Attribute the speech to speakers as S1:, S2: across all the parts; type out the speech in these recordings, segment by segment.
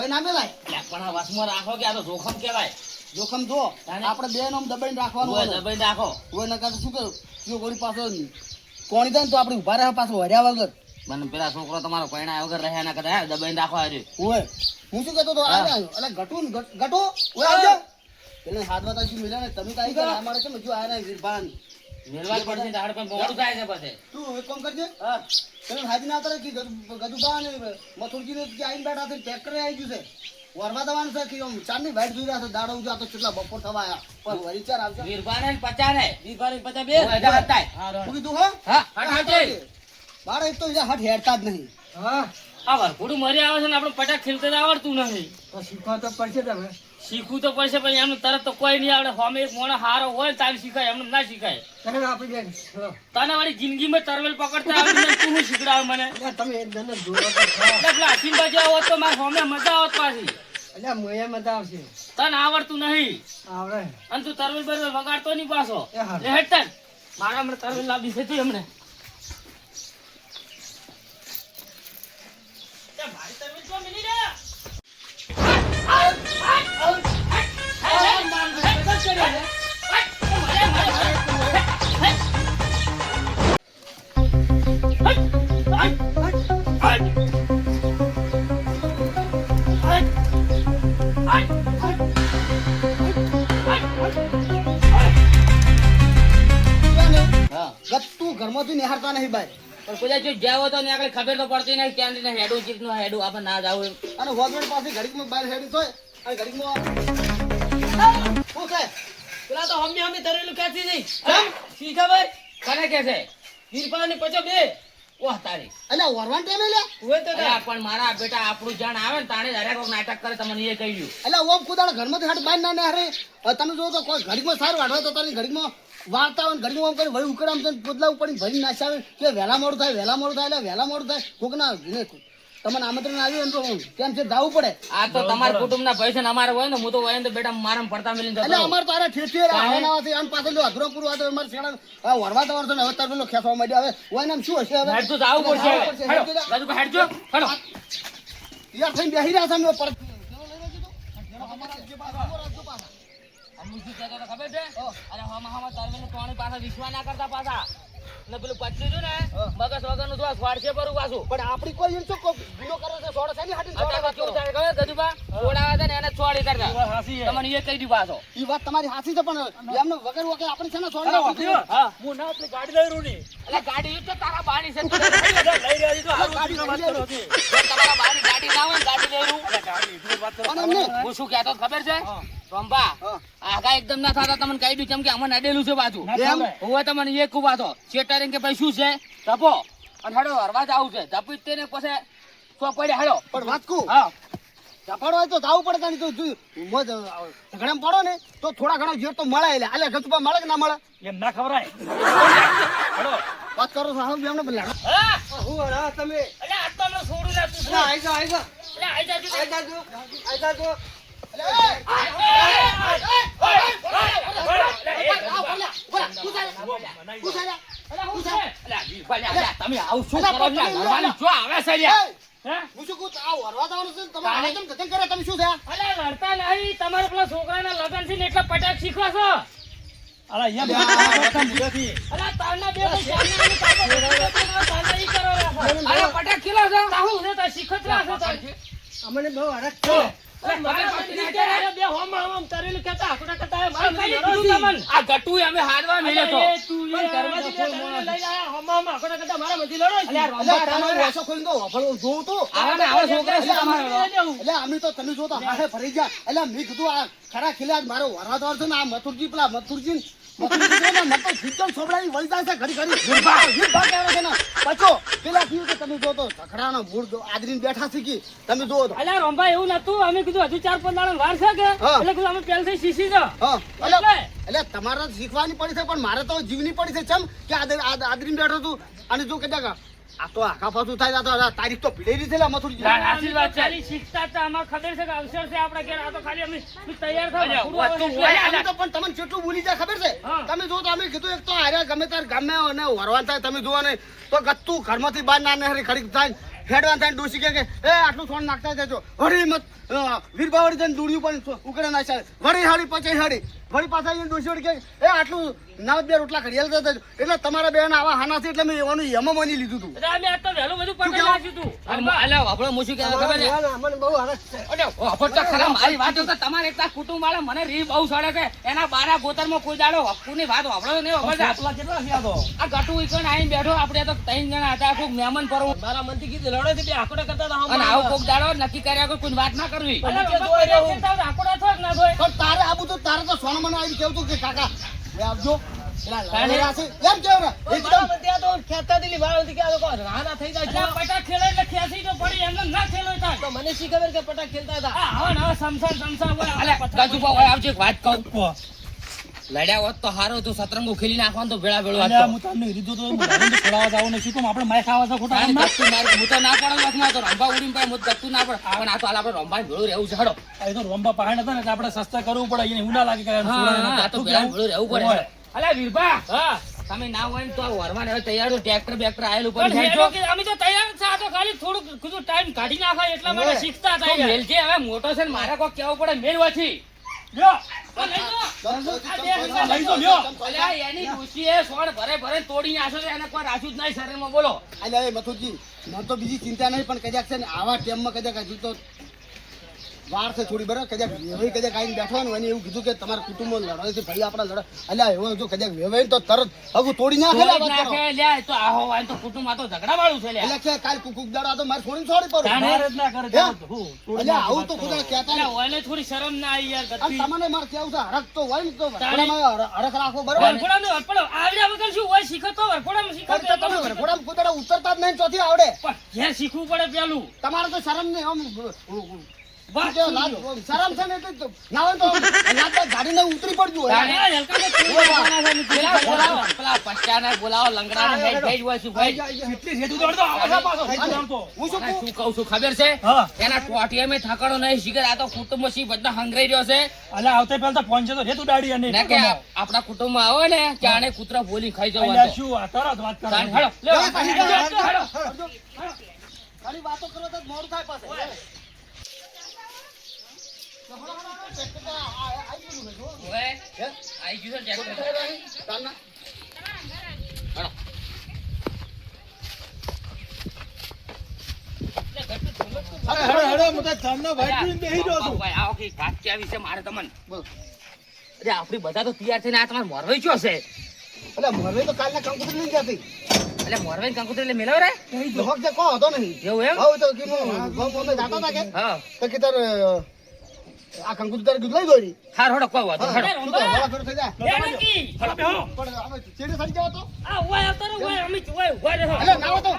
S1: કોઈ ના મેલાય
S2: પણ આ વસમાં રાખો કે આ તો જોખમ કહેવાય.
S1: જોખમ જો આપણે બે નામ દબાઈને રાખવાનું
S2: હોય
S1: હોય
S2: દબાઈ રાખો.
S1: હોય નકા તો શું કરું જો ગોળી પાછો કોણી દે ને તો આપણે ઉભા રહ્યા પાછો વર્યા વગર
S2: મને પેલા છોકરો તમારો પૈણા વગર રહ્યા ના કદાચ દબાઈને રાખો આજે.
S1: હોય હું શું કહેતો તો આવ્યો એટલે ગટુ ઓય આવજો એટલે હાથ વાતા શું મિલ્યા ને તમે તો આવી ગયા અમારે કેમ જો આયા ને વીરભાન
S2: મેલવા જ પડશે દાડ પણ મોડું થાય છે પછી.
S1: તું એક કામ કરજે હા પેલા હાજી ના કરે કે ગદુબા ને મથુરજી ને કે આઈને બેઠા છે ટ્રેક્ટર આવી ગયું છે વરવા દવાનું છે કે ચાંદની વાઈટ જોઈ રહ્યા છે દાડો ઉજા તો કેટલા બપોર થવા આયા પણ વરી ચાર આવશે
S2: વીરભાન ને 50 ને વીરભાન ને 50 બે
S1: હા,
S2: હતા.
S1: હું કીધું હો
S2: હા હટ હટ.
S1: બાર એક તો બીજા હટ હેડતા જ નહીં
S3: હા
S2: આ વરખોડું મરી આવે છે ને આપણે પટાક ખેલતા જ આવડતું નથી.
S3: તો શીખવા તો પડશે તમે.
S2: શીખવું તો પડશે પણ એમને તરત તો કોઈ નહીં આવડે. હોમે એક મોણો હારો હોય તારે શીખાય એમને ના શીખાય.
S3: તને આપી દે
S2: તને વાળી જિંદગીમાં તરવેલ પકડતા આવડી ને તું શું શીખડાવે મને?
S3: તમે એક જણ જોવા તો ખાઓ.
S2: એટલે પેલા અસીમબા જેવા હોત તો મારે હોમે મજા આવત પાછી.
S3: એટલે મોયા મજા આવશે
S2: તને આવડતું નહીં
S3: આવડે
S2: અને તું તરવેલ બરવેલ વગાડતો નહીં પાછો.
S3: એ હા.
S2: લે હેડ તન મારા હમણાં તરવેલ લાવી છે તું એમને. મારી તરવેલ તો મિલી રે.
S1: તું ઘરમાંથી નિહારતા નહીં ભાઈ
S2: પણ કોઈ જો જાવ તો ને આગળ ખબર તો પડતી નહીં ક્યાં ને હેડું ચીકનું હેડું આપણે ના જાવ એમ.
S1: અને હોગવડ પાસે ઘડીકમાં બહાર હેડી હોય અને ઘડીકમાં શું છે
S2: પેલા તો હમે હમે તરેલું ક્યાંથી જઈ શી ખબર કને કે છે વીરપાની 50 બે ઓહ તારી
S1: અલ્યા વરવાન ટાઈમે લે
S3: હોય તો
S2: અલ્યા પણ મારા બેટા આપણું જાણ આવે ને તાણે દરેક વખત નાટક કરે તમને એ કહી દઉં.
S1: અલ્યા ઓમ કુદાડા ઘરમાંથી હાટ બહાર ના નિહારે તમે જો તો કોઈ ઘડીકમાં સાર વાઢવા તો તારી ઘડીકમાં વાળતા હોય ને ઘડીકમાં ઓમ કરી વળી ઉકળામ તો પોદલા ઉપડી ભરી નાસાવે કે વહેલા મોડું થાય એટલે વહેલા મોડું થાય કોક ના તમને આમંત્રણ આવ્યું ને તો કેમ છે જવું પડે
S2: આ તો તમારા કુટુંબના પૈસા ને અમારે હોય ને હું તો હોય ને તો બેટા મારા પડતા મિલીને જતો
S1: એટલે
S2: રહું.
S1: અમારે તારા ઠેઠ આવવાથી આમ પાછળ જો અધરો પૂરું હતો અમારે શેડા વરવા તો ને હવે તાર પેલો ખેંચવા માંડ્યો હવે હોય ને આમ શું હશે હવે
S2: હેડ તો જાવું પડશે
S1: જાવું પડશે.
S2: હેડો રાજુ હેડજો હેડો
S1: યાર થઈને બેસી રહ્યા છે અમે પર
S2: અમુક શું કહેતો હતો ખબર છે અરે હમા તરવેલ તોણી પાછા વિશ્વા ના કરતા પાછા ને પેલું પચલું છું ને મગજ વગરનું જો સ્વાડશે પરું પાછું.
S1: પણ આપણી કોઈ એમ શું ગુનો કરે છે સોડા સાની હાટી
S2: અત્યારે કેવું થાય ખબર ગજુબા છોડાવે છે ને એને છોડી કરતા તમને એ કહી દીધું પાછો.
S1: ઈ વાત તમારી સાચી છે પણ એમને વગર આપણે છે ને સોડા
S2: હા
S3: હું ના આપણી ગાડી લઈ રહ્યું નહીં
S2: એટલે ગાડી ઈ તો તારા બાની છે તું
S3: લઈ રહ્યા છે તો હારું
S1: ગાડી
S3: વાત કરો હતી.
S2: જો તમારા બાની ગાડી ના હોય ને ગાડી લેવું
S3: ગાડી વાત કરો
S1: પણ એમને
S2: હું શું કહેતો હતો ખબર છે રંભા આગા એકદમ ના થતા તમને કહી દઉં કેમ કે અમને અડેલું છે પાછું
S1: એમ
S2: હું તમને એ ખૂબ વાતો શેટરિંગ કે ભાઈ શું છે ધપો અને હેડો હરવા જ આવું છે ધપી જ તેને પછી તો પડે હેડો
S1: પણ વાત કહું
S2: હા
S1: ઝપાડો હોય તો જાવું પડે તાણી તો ઝઘડામાં પડો ને તો થોડા ઘણો જેર તો મળે એટલે આલે ગતુપા મળે કે ના મળે
S3: એમ ના ખવરાય હેડો
S1: વાત કરો છો હવે એમને પેલા
S2: હા
S3: હું હરા તમે
S2: એટલે આ તો અમે છોડું ના તું
S3: ના આઈ જા
S2: એટલે આઈ જાજો
S3: આઈ જાજો
S2: તમે આવું શું કરો છો? ઘરવાળી જો આવે છે લ્યા. હે?
S1: હું શું કહું આ વરવા જવાનું છે તમે આ કેમ કથન કરે તમે શું છે
S2: અલા લડતા નહીં તમારા પેલા છોકરાના લગન છે ને એટલે પટાક શીખો છો.
S3: અલા યમ નથી
S2: અલા તારના બે તારના ઈ કરો રાખો. અલા પટાક ખીલો છો તાહુ ને તો શીખો જ રાખો તાર.
S3: અમને બહુ હરખ છે
S2: બે હોમ હોમ તરેલું કહેતા આકડા કહેતા મારે કીધું તમને આ ગટુ અમે હારવા મેલે તો
S3: પણ ઘરમાંથી બે તરેલું લઈને આયા હમામ આકડા કહેતા મારા મધી લડો છે.
S2: અલ્યા
S1: એટલે
S2: રંભા
S1: તમે
S2: તમારે
S1: ઓછો ખોલીને તો વફળ જોઉં તો
S2: આવા ને આવા છોકરા છે તમારે
S1: એટલે અમે તો તમે જો તો હાથે ફરી ગયા એટલે મેં કીધું આ ખરા ખીલા મારો વરવા દવાર છે ને આ મથુરજી પેલા મથુરજી મતો ખીચમ છોબડાની વળી જાય છે ઘડી ઘડી વીરભા કહેવાય છે ને પચો પેલા થયું કે તમે જો તો ઝઘડાનો મૂળ આદરીને બેઠા શીખી તમે જો તો
S2: અલ્યા રંભા એવું નતું અમે કીધું હજુ 4-5 દાડા વાર છે કે
S1: હા.
S2: એટલે કીધું અમે પહેલથી શીશી છે
S1: હા
S2: એટલે
S1: એટલે તમારે શીખવાની પડી છે પણ મારે તો જીવની પડી છે ચમ કે આદરીને બેઠો તું અને જો કદાચ આ તો આખા પાછું થાય આ તો આ તારીખ તો ભીડેલી છે મથુરજી
S2: આશીર્વાદ છે ખાલી શીખતા હતા આમાં ખબર છે કે અવસર છે આપણા ઘેર આ તો ખાલી અમે તૈયાર થવા
S1: અમે તો પણ તમને કેટલું ભૂલી જાય ખબર છે
S2: હા.
S1: તમે જો તો અમે કીધું એક તો હારે ગમે તાર ગામે અને વરવાન થાય તમે જુઓ ને તો ગત્તું ઘરમાંથી બહાર ના હરી ખડી થાય હેડવાન થઈને ડોશી કે એ આટલું સોન નાખતા જજો વળી મત વીરબાવડી જઈને દૂડી પણ ઉકળે નાખ્યા વળી હાડી પછી હાડી વળી પાછા અહીંયા ડોશી વળી કે એ આટલું ના બે રોટલા ઘડિયાળ જતા એટલે તમારા બેન આવા હાના છે એટલે મેં એવાનું યમ માની લીધું તું
S3: અરે અમે આ તો વહેલું બધું પકડી નાખ્યું તું.
S2: અલ્યા વાપરો મુશી કે ખબર છે
S1: મને બહુ હરખ છે
S2: અરે વાપર તો ખરા મારી વાત જો કે તમારે એકલા કુટુંબ વાળા મને રી બહુ સડે છે એના બારા ગોતરમાં કોઈ દાડો હક્કુની વાત વાપરો નહીં વાપરતા
S3: કેટલા થયા તો
S2: આ ગટુ ઈકણ આઈને બેઠો આપણે તો 3 જણા હતા કોક મહેમાન પરવું
S3: મારા મનથી કીધું લડો છે બે આકોડા કરતા હતા
S2: અને આવું કોક દાડો નક્કી કર્યા કોઈ કોઈ વાત ના કરવી
S3: અરે બાપા, બે ખેતા આકોડા થોક ના ધોય.
S1: પણ તારે આબુ તો તારે તો સોના મને આવી કેવું તું કે કાકા એ આવજો એલા
S2: કાને?
S1: લાડેલા છે એમ કેવું ને એકદમ
S3: બરાબર, ત્યાં તો ખેતા દીલી વાળો કે આ લોકો રાના થઈ જાય છે. પટા ખેલે એટલે ખેસી તો પડી એમને ના ખેલો થાય તો મને શી ખબર કે પટા ખેલતા હતા. હા હવે સમસા હોય
S2: અલ્યા ગજુબા હોય આવજે એક વાત કહું લડ્યા હોત તો હારો તું સતરંગો ખેલી નાખવાનું તો ભેળા ભેળું
S3: અલ્યા,
S2: વાત
S3: હું તમને કીધું તો હું બધાને તો છોડાવવા જાઉં ને શું કામ આપણે માય ખાવા છો ખોટા કામના?
S2: હું તો ના પડે વચમાં તો રંભા ઉડીને પાય મુદ ગતું ના પડે પણ આ તો હાલ આપણે રંભા ભેળું રહેવું છે હડો
S3: આ તો રોંબા પહાડ હતા ને એટલે આપણે સસ્તા કરવું પડે એને હું ના લાગે કે
S2: આ તો ભેળા ભેળું રહેવું પડે
S3: હોય.
S2: અલ્યા વીરભા
S3: હા
S2: તમે ના હોય ને તો આ વરવાન હવે તૈયાર તો ટ્રેક્ટર બેક્ટર આયેલું
S3: પણ
S2: પડી
S3: હેડો
S2: જાય
S3: કે અમે તો તૈયાર છે આ તો ખાલી થોડુંક કીધું ટાઈમ કાઢી નાખાય એટલા માટે શીખતા
S2: તો
S3: થાય
S2: મેલજે હવે મોટો છે ને મારે કોઈ કેવું પડે મેલ વાથી
S3: લ્યો આ લઈ લો. લઈ જો, લ્યો.
S2: અલ્યા એની ડોશીએ સોળ ભરે ભરે તોડી નાખ્યો છે એને કોઈ રાખ્યું જ નહીં શરીરમાં બોલો
S1: અલ્યા એ મથુરજી મને તો બીજી ચિંતા નહીં પણ કદાચ છે ને આવા ટાઈમમાં કદાચ હજુ તો વાર છે થોડી બરાબર કદાચ વેવાઈ કદાચ આવીને બેઠો ને એને એવું કીધું કે તમારા કુટુંબ લડે છે ભાઈ આપણા લડે અલ્યા એવો જો કદાચ વેવાઈ તો તરત હગું તોડી નાખે ને આ વાત કરો.
S2: નાખે લ્યા એ તો આહો વાય તો કુટુંબ આ તો ઝઘડા વાળું છે લ્યા
S1: એટલે કે કાલ કુકુક દાડા તો મારે છોડીને છોડી પડું
S3: જાણે જ ના કરે
S1: હે?
S3: તો હું
S1: અલ્યા આવું તો ખુદા કહેતા
S3: અલ્યા,
S1: નહીં.
S3: ઓયને થોડી શરમ ના આવી યાર
S1: અને
S3: ગતિ.
S1: તમને મારે કેવું છે હરખ તો હોય ને તો વરઘોડામાં હરખ રાખો બરાબર
S3: વરઘોડામાં વરઘોડો આવડ્યા વગર શું હોય શીખો તો વરઘોડામાં શીખો
S1: પણ તો તમે વરઘોડામાં કુદાડા ઉતરતા જ નહીં ચોથી આવડે
S3: પણ ઘેર શીખવું પડે પેલું
S1: તમારે તો શરમ નહીં આમ
S3: વાત
S1: જો લાજ શરમ છે ને એટલે તો ના હોય તો લાજ ગાડીને ઉતરી પડજો
S2: તાણે પેલા બોલાવો પેલા પચ્ચાને બોલાવો લંગડાને હેડ હેડ હોય શું ભાઈ
S3: કેટલી રેતું દોડતો આવડા પાછો રેતું દોડતો.
S1: હું શું કહું
S2: શું કહું છું ખબર છે
S3: હા
S2: એના ટોટિયામાં થકાડો નહીં શીખર આ તો કુટુંબ સી બધા હંગરાઈ રહ્યો છે
S3: અલ્યા આવતા પહેલા તો પહોંચે તો રેતું દાડી અને
S2: ને કે આપણા કુટુંબમાં આવે ને જાણે કૂતરા બોલી ખાઈ
S3: અલ્યા,
S2: જવાનું
S3: શું આ તરત વાત કરો
S2: તાણે હેડો લે
S1: ખાલી વાતો કરો તો મોડું થાય પાસે
S2: ઓએ આઈ ગયું છે ટ્રેક્ટર હેડો ભાઈ આવો કે વાત ક્યાં વિશે મારે તમને
S1: બોલ.
S2: અરે આપણી બધા તો તૈયાર થઈને આ તમારે મોરવાઈ ગયો છે
S1: એટલે મને તો કાલના કંકુતરી લઈ જતી
S2: એટલે મોરવાઈ કંકુતરી એટલે મેળવ રે
S1: લગભગ જે કોઈ હતો નહીં
S2: એવું એમ
S1: હવે તો કીધું ગમે જાતા હતા કે
S2: હા
S1: તો કે તાર આ કંકુતરી તારે દૂધ લઈ દોડી
S2: હાર હડો કોઈ વાંધો હેડો
S1: શું તો હવા ફેર થઈ જાય
S3: એ નક્કી. હલો, બેહો.
S1: પણ અમે ચેડે સડી જાવ તો
S3: આ ઓય આવતો રે, ઓય અમે ઓય ઉભા રહો.
S1: એટલે ના હોય તો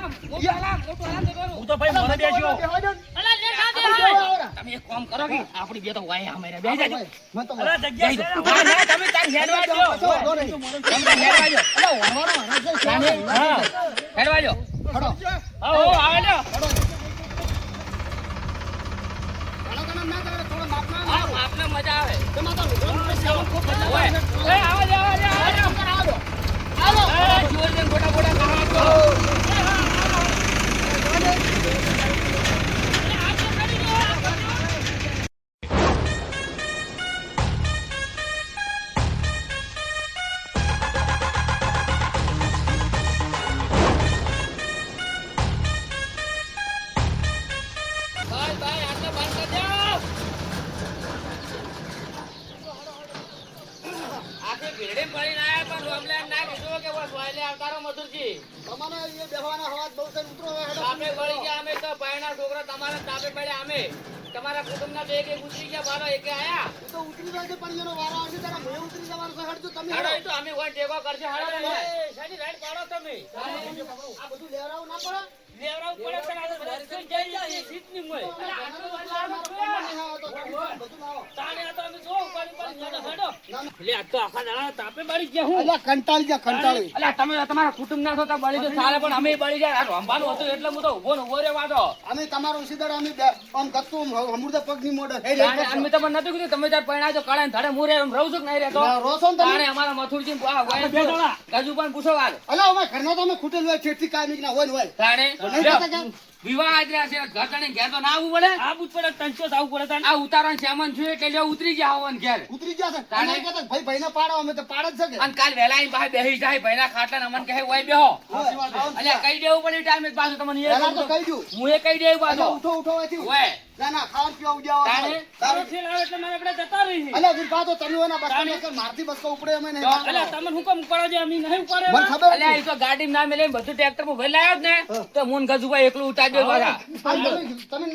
S3: હું તો ભાઈ મને બેસ્યો.
S1: બેહવા દો ને.
S3: અલા, લે ના દે
S1: બેહવા
S3: હવે.
S1: આવરા.
S2: તમે એક કામ કરો કે આપણી બે તો વાય અમે બેહી જાજો
S1: મને તો
S3: અલા, જગ્યા છે.
S2: ના ના તમે તાર હેડવા
S1: કશો
S2: જો
S1: વાંધો નહીં.
S2: તમે હેડવા જો
S1: એટલે વરવાનો હરખ છે, શ્યામ છે.
S3: હા.
S2: હેડવા જો
S1: હડો.
S3: હા, હો, આવે લ્યો.
S1: ઘણો ઘણો ના કરે, થોડો માપના ના
S2: હા
S1: કરો.
S2: આપને મજા આવે
S1: તેમાં તો રોજ શ્યામ ખૂબ મજા
S2: ઓય
S1: આવે.
S2: એ આવો જો આવો જો
S1: આવો. આવો.
S2: એ જોર દે ગોડા ગોડા કરો ભાઈ ભાઈ આટલે બંધ કરી દો આખી ભીડે પડીને આયા પણ રોમલે એમ ના કીધું કે બસ વાયલે આવતારો મધુરજી
S1: તમારે અહીંયા બેહવાના હવાજ બહુ છે, ઉતરો હવે હેડો.
S2: તાપે પડી ગયા અમે તો ભાઈના છોકરા તમારા તાપે પડ્યા અમે તમારા કુટુંબના તો એક એક ઉતરી ગયા બારો એકે આયા
S1: એ તો ઉતરી જાય છે, પણ એનો વારો આવશે ત્યારે મેં ઉતરી જવાનું છે. હેડજો તમે
S2: હેડો
S1: હેડો.
S2: એ તો અમે કોઈ ટેકો કરશે હેડો તમે
S3: શાની રાઈડ પાડો તમે.
S1: આ બધું લેવડાવવું ના પડે.
S3: લેવડાવવું પડે પણ આ તો બધા રસ્તે જઈ જઈએ, સીટની મોય. તાણે આ તો અમે જો ઉપાડી ઉપાડી હેડો, હેડો. લે, આ તો આખા દાડા તાપે બળી ગયા હું.
S1: અલ્યા કંટાળી જા, કંટાળી.
S2: અલ્યા તમે તમારા કુટુંબ ના છો તો બળી તો ચાલે પણ અમે બળી જાય આ રંભાનું હતું એટલે હું તો ઉભો ને ઉભો રહેવા દો
S1: અમે તમારો ઉસીદાર અમે આમ ગતું અમૃત પગની મોઢે હે રે
S2: તાણે અમે તમને નતું કીધું તમે તાર પરણાજો કાળા ને ધડે હું રે એમ રહું છું કે નહીં રહેતો
S1: રોસો ને તમે.
S2: તાણે અમારા મથુરજી
S3: બે જણા.
S2: ગજુ પણ પૂછો વાત
S1: અલ્યા અમે ઘરના તો અમે ખૂટેલ હોય, છેટથી કાંઈ ના હોય ને હોય.
S2: તાણે
S1: નહીં થતા કેમ?
S2: વિવાહ આજ રહ્યા છે ઘર તણી ઘેર તો ના આવવું પડે
S3: આ બુટ પડે તંચો જ આવવું પડે તાન.
S2: આ ઉતારણ સામાન છે એટલે લ્યો ઉતરી જા આવવાનું ઘેર
S1: ઉતરી ગયા છે
S2: તાણે?
S1: અને કહેતા ભાઈ ભાઈને પાડો અમે તો પાડ જ છે કે
S2: અને કાલ વહેલા આઈને પાસે બેસી જાય ભાઈના ખાટલા અમને કહે ઓય બેહો અલ્યા કહી દેવું પડે ટાઈમે પાછું તમને એ
S1: પહેલા તો કહી દઉં
S2: હું એ કહી દેવું
S1: અલ્યા
S2: પાછો
S1: ઉઠો ઉઠો અહીંથી.
S2: ઓય
S1: ના ના ખાવા પીવા ઉજાવો
S2: તાણે?
S3: તારો ઠેલ આવે એટલે મારે આપણે જતા રહીએ.
S1: અલ્યા વિરભા તો તમે એના બસમાં એક મારથી બસકો ઉપડે અમે નહીં
S2: તો
S3: અલ્યા તમને હુકમ ઉપાડો છે અમે નહીં ઉપાડે
S1: મને
S3: એવા?
S1: ખબર
S2: અલ્યા એ તો ગાડી ના મેલે બધું ટ્રેક્ટર માં ભરી લાવ્યો જ ને તો મુન ગજુભાઈ એકલું ઉતારી દે પાછા
S1: તમે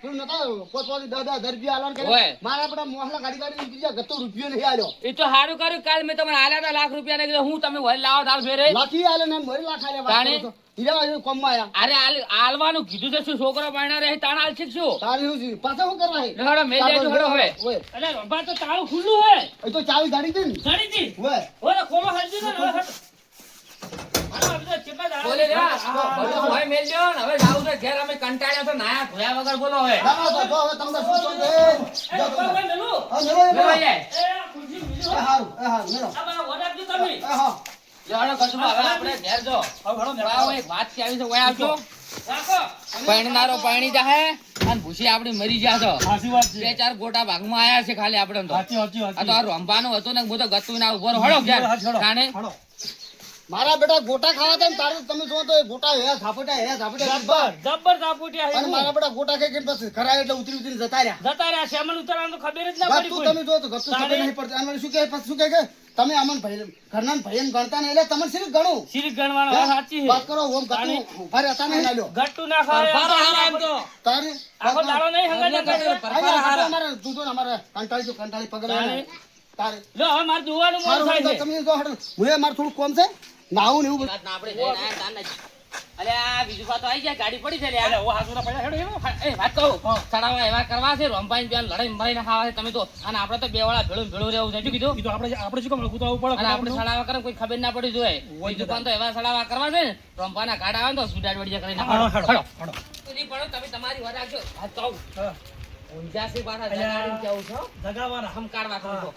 S1: પેલું નતા પોતવાથી 10,000 રૂપિયા આલવાનું કરે.
S2: ઓય.
S1: મારા આપડા મોહલા ગાડી ગાડી નીકળી ગયા ગત્તો રૂપિયો નહીં આલ્યો
S2: એ તો સારું કર્યું કાલ મેં તમને આલ્યા હતા લાખ રૂપિયા ને કીધું હું તમે વળી લાવો તાર ફેરે
S1: લાખી આલે ને મોરી લાખ આલે વાત
S2: તાણે?
S1: કરો છો. હીરા વાળી કોમમાં આયા
S2: અરે આલવાનું કીધું છે શું છોકરો પાણા રહે તાણ આલ છે શું
S1: તારે શું છે? પાછા શું કરવા હે?
S2: હડો મેલ દેજો હડો હવે
S1: ઓય
S3: અલ્યા રંભા તો તાળું ખુલ્લું હોય.
S1: એ તો ચાવી ગાડી છે ને
S3: જડી જી.
S1: ઓય
S3: ઓલે ખોલો હલજી ને હવે હટ. હાલો, હવે તો કેટલા દાડા
S2: બોલે રે બધું હોય મેલ દો ને હવે જાવું છે ઘેર અમે કંટાળ્યા તો નાયા ધોયા વગર બોલો હવે
S1: ના ના તો જો હવે તમને શું છો દે
S3: એ રંભા ભાઈ મેલું.
S1: હા મેલો એ
S2: મેલો
S1: મેલો.
S2: જાય
S3: એ આ ખુરશી મેલો.
S1: એ હારું મેલો
S3: આ મારા વર આપજો તમે.
S1: હા
S2: લેવાડો કશું હવે આપણે ઘેર જો બાવો એક વાત કે આવી છે ઓય આવજો
S3: રાખો.
S2: પરણનારો પરણી જાહે અને ભૂસી આપણી મરી જાશો
S3: સાચી વાત
S2: બે ચાર ગોટા ભાગમાં આયા છે ખાલી આપણે તો
S3: સાચી
S2: આ તો આ રંભાનું હતું ને હું તો ગતું ના ઉભો રહો. હળો ઘેર તાણે
S1: મારા બેટા ગોટા ખાવા હતા ને તારે તમે જો તો એ ગોટા હે ઝાપટા
S3: જબ્બર તાપુટિયા
S1: અને
S3: હે.
S1: મારા બેટા ગોટા ખાઈ કે પછી ખરા એટલે ઉતરી ઉતરી જતા રહ્યા
S3: જતા રહ્યા શ્યામલ ઉતરવાનું તો ખબર જ ના
S1: વાત
S3: પડી
S1: તું
S3: કોઈ.
S1: તમે જો તો ગતું ખબર નહીં પડતી અને શું કહે પછી શું કહે કે તમે અમન ભાઈ ઘરના ભાઈને ગણતા નહીં એટલે તમને શી ગણું
S3: શીરી ગણવાનો વાત સાચી
S1: વાત
S3: છે.
S1: કરો ઓમ ગતું ઉભા રહેતા નહીં લાલ્યો
S3: ગટ્ટુ ના ખાય
S1: તારે
S3: આખો દાડો નહીં હંગાઈ
S1: અહીંયા અમારે દૂધો ને અમારે કંટાળી પગલા
S3: તારે?
S1: તારે
S3: લો હવે મારે જોવાનું મોડું
S1: સારું
S3: થાય
S1: તો
S3: છે.
S1: તમે જો હડો હું મારે થોડું કોમ છે નાવું ને એવું બધું.
S2: રાતના આપણે જઈને આયા તાન જ. અલે આ બીજું પાછું આવી જાય ગાડી પડી છે લે આ.
S3: ઓ હાથુના પૈસા હેડો હેડો.
S2: એ વાત કહું સડાવા એવા કરવા છે રંભાઈ બેન લડાઈ મરાઈને ખાવા છે તમે તો અને આપણે તો બે વાળા ભેળું રહેવું છે શું કીધું
S3: કીધું આપણે શું કામ લખું તો આવવું
S2: અને આપણે
S3: પડે.
S2: સડાવા કરે કોઈ ખબર ના પડી જોઈએ બીજું પણ તો એવા સડાવા કરવા છે ને રંભાના ગાડા આવે ને તો સુડાડ વડિયા કરીને
S3: હેડો, હેડો.
S2: સુધી પડો તમે તમારી વાત રાખજો વાત કહું
S3: હા.
S2: ઊંઝાસી પાછા
S3: અલ્યા.
S2: જગાડીને જવું છો
S3: જગાવાના.
S2: હમ કાઢવા તમે તો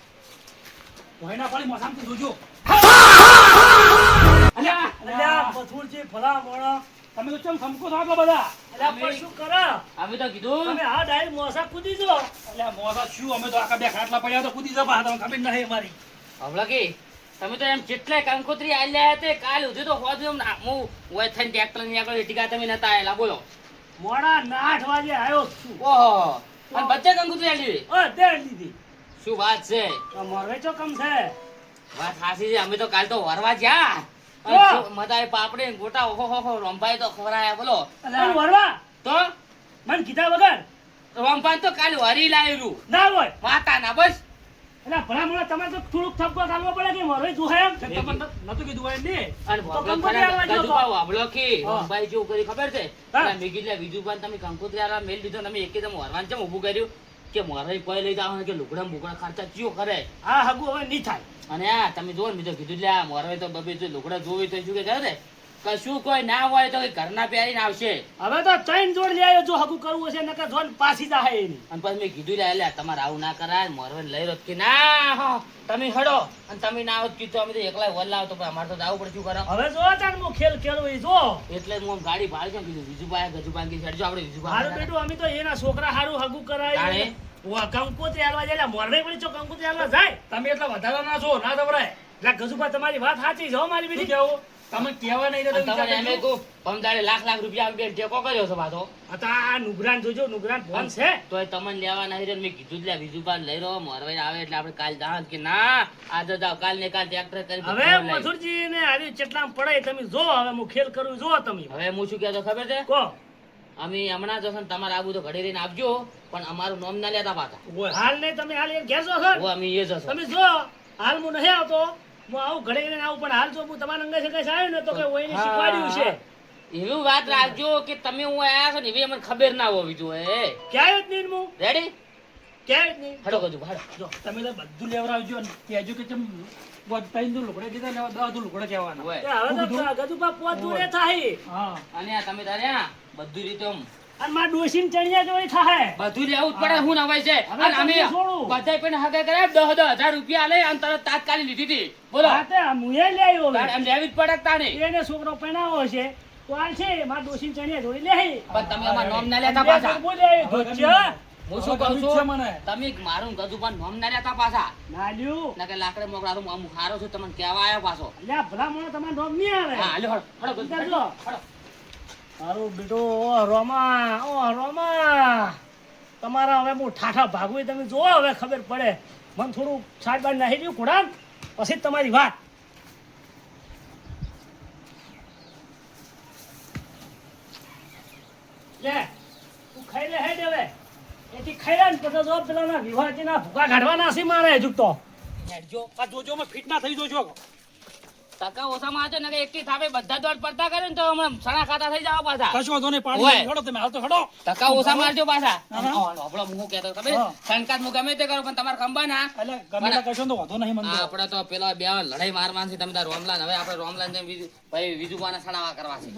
S3: ભોયના પાડી મોસામથી જોજો. અલ્યા મથુરજી ભલા મોણા તમે તો ચમ ખમકો છો આટલા બધા. અલ્યા પણ શું કરે?
S2: અમે તો કીધું
S3: તમે આ ડાયરેક્ટ મોસા કૂદી જો. અલ્યા મોસા શું અમે તો આખા બે ખાટલા પડ્યા તો કૂદી જવા તમને ખબર નહીં અમારી.
S2: હમણાં કે તમે તો એમ કેટલાય કંકોત્રી આલ્યા તે કાલ સુધી તો હોદ એમ હું ઓય થઈને ટ્રેક્ટર ની આગળ ટીકા તમે નતા આયેલા બોલો
S3: મોડા ના 8 વાગે આવ્યો છું.
S2: ઓહો અને બચ્ચે કંકોત્રી આલી
S3: ઓ દે દીધી.
S2: શું વાત છે
S3: તો મોરવે ચો કમ છે.
S2: વાત સાચી છે અમે તો કાલ તો વરવા ગયા
S3: વાહ!
S2: મદાય પાપડી ને ગોટા ઓહો હો રંભાઈ તો ખવરાયા બોલો
S3: પણ વરવા
S2: તો
S3: મને કીધા વગર
S2: રંભાઈ તો કાલ વરી લાવ્યું
S3: ના હોય.
S2: માતા ના બસ
S3: એટલે ભલા મોડા તમારે તો થોડુંક થપ્પો ખાવો પડે કે મોરવે જોહાય એમ. તમને નતું કીધું હોય ને.
S2: અને
S3: તો કંકોત્રી આલવા ગયો તો.
S2: ગજુભાઈ વાબલો કે
S3: હા.
S2: રંભાઈ જેવું કરી ખબર છે
S3: હા.
S2: એટલે મેં કીધું લે બીજું પણ તમે કંકોત્રી આલવા મેલ દીધો તમે એકે તમે વરવાન ચમ ઊભું કર્યું કે મોરઈ કોઈ લઈ જાવ કે લુગડા બુગડા ખર્ચા ચિયો કરે
S3: આ હગું હવે નહીં થાય.
S2: અને આ તમે જોવો ને મેં તો કીધું લે આ મોરઈ તો બબે જો લુગડા જોવી તો શું કે કરે ને કશું કોઈ ના હોય તો કઈ ઘરના પહેરીને આવશે
S3: હવે તો ત્રણ જોડ લઈ આવ્યો જો હગું કરવું હશે નકર જોન પાછી જાહે એની.
S2: અને પછી મેં કીધું લે તમારે આવું ના કરાય મોરવાને લઈ રહ્યો કે ના હો તમે હડો અને તમે ના આવો તો કીધું અમે તો એકલા વલ્લા આવતો પણ અમારે તો જાવું પડે શું કરો
S3: હવે જો તાન હું ખેલ ખેલું એ જો.
S2: એટલે હું આમ ગાડી ભાડી કેમ કીધું બીજુભાઈ ગજુભાઈ કે હેડજો આપણે
S3: મારું
S2: બીજુભાઈ
S3: બેટું અમે તો એના છોકરા હારું હગું કરાય.
S2: તાણે?
S3: કંકોત્રી આલવા જાય મોરવે પડી ચો કંકોત્રી આલવા જાય. તમે એટલા વધારા ના છો ના દવરાય. એટલે ગજુભા તમારી વાત સાચી છે હો મારી બેટી. કેવું તમે કહેવા નહીં
S2: અને તમારે એમ કહું પમદાડે લાખ રૂપિયા આપી બેન ટેકો કર્યો છે પાછો
S3: આ નુગરાન જોજો નુગરાન ફોન છે.
S2: તોય તમને લેવા નહીં રે મેં કીધું જ લે બીજું બાર લઈ રહ્યો મોરવાઈ આવે એટલે આપણે કાલ જાણ કે ના આજે જાવ કાલ ને કાલ ટ્રેક્ટર કરી
S3: હવે મથુરજી ને હારી ચેટલા પડે તમે જો હવે હું ખેલ કરું જો તમે
S2: હવે હું શું કહેતો ખબર છે
S3: કહો.
S2: અમે હમણાં જશો ને તમારે આવું તો ઘડી રહીને આપજો પણ અમારું નામ ના લેતા પાછા
S3: હાલ નહીં તમે હાલ એ ઘેર જો છો
S2: ઓ અમે એ જશો
S3: તમે જો હાલ હું નહીં આવતો હું આવું ઘડે ઘડે આવું પણ હાલ જો હું તમારા અંગે સગાઈ આવ્યો ને તો કે ઓયને શીખવાડ્યું છે.
S2: એવી વાત રાખજો કે તમે હું આયા છો ને એવી અમને ખબર ના હોવી જોઈએ
S3: ક્યાંય જ નહીં હું
S2: રેડી
S3: ક્યાંય જ નહીં.
S2: હડો કજુ હડો
S3: જો તમે તો બધું લેવડાવજો ને કહેજો કે ચમ ત્રણ લુગડા કીધા ને 10 લુગડા કહેવાના.
S2: હોય.
S3: હવે તો ગજુભા પોત જોડે થાય.
S2: હા અને આ તમે તારે આ બધું રીતે આમ
S3: અને માર ડોશીને ચણિયા જોડે થાય.
S2: બધું લેવું જ પડે હું નવાય છે
S3: હવે
S2: અને અમે
S3: તમને છોડું.
S2: બધાય પણ હગે કર્યા 10,000 રૂપિયા લે અને તરત તાત્કાલિક લીધી હતી બોલો
S3: હા તે મુએ લઈ આવ્યો હવે.
S2: તારે એમ લેવી જ પડે કે તાને
S3: એને છોકરો પહેણાવો છે તો આ છે મારા ડોશીને ચણિયા જોડી લે
S2: પણ તમે અમાર નોમ ના લેતા પાછા
S3: બોલે ધોચ્યા
S2: હું શું કહું છું તમે મારું ગજુ પણ નોમ ના લેતા પાછા
S3: નાલ્યું
S2: ના કે લાકડે મોકલા તો હું હારો છું તમને કહેવા આવ્યો પાછો
S3: અલ્યા ભલા મને તમારે નોમ નહીં આવે
S2: હા હાલો હળો
S3: કરજો મારું બેટો ઓ રોમા તમારા હવે હું ઠાઠા ભાગું એ તમે જોવો હવે ખબર પડે મને થોડું છાટ બાટ નાખી દઉં કુડામ પછી જ તમારી વાત લે તું ખાઈ લે હેડ હવે એથી ખાઈ લે ને પછી જો પેલાના વિવાહજીના ભૂકા કાઢવાના છે મારે હજુ તો
S2: જો
S3: આ જોજો મેં ફિટ ના થઈ જોજો
S2: ટકા ઓછામાં આવશે ને કે એકથી થાપે બધા દોડ પડતા કરે ને તો હમણાં સણા ખાતા થઈ જાવ પાછા
S3: કશું વાંધો નહીં
S2: ઓય.
S3: પાડી હેડો તમે હાલ તો હેડો
S2: ટકા ઓછા મારજો પાછા
S3: હા, હા.
S2: આપણો મું કહેતો ખબર સંકાત હું ગમે તે કરું પણ તમારે ખંભા ના
S3: એટલે ગમે તે કશો તો વાંધો નહીં મને તો.
S2: આપણે તો પેલા બે લડાઈ મારવાની છે તમે તાર રોમલાન હવે આપણે રોમલાન જેમ ભાઈ બીજું કોને સડાવા કરવા છે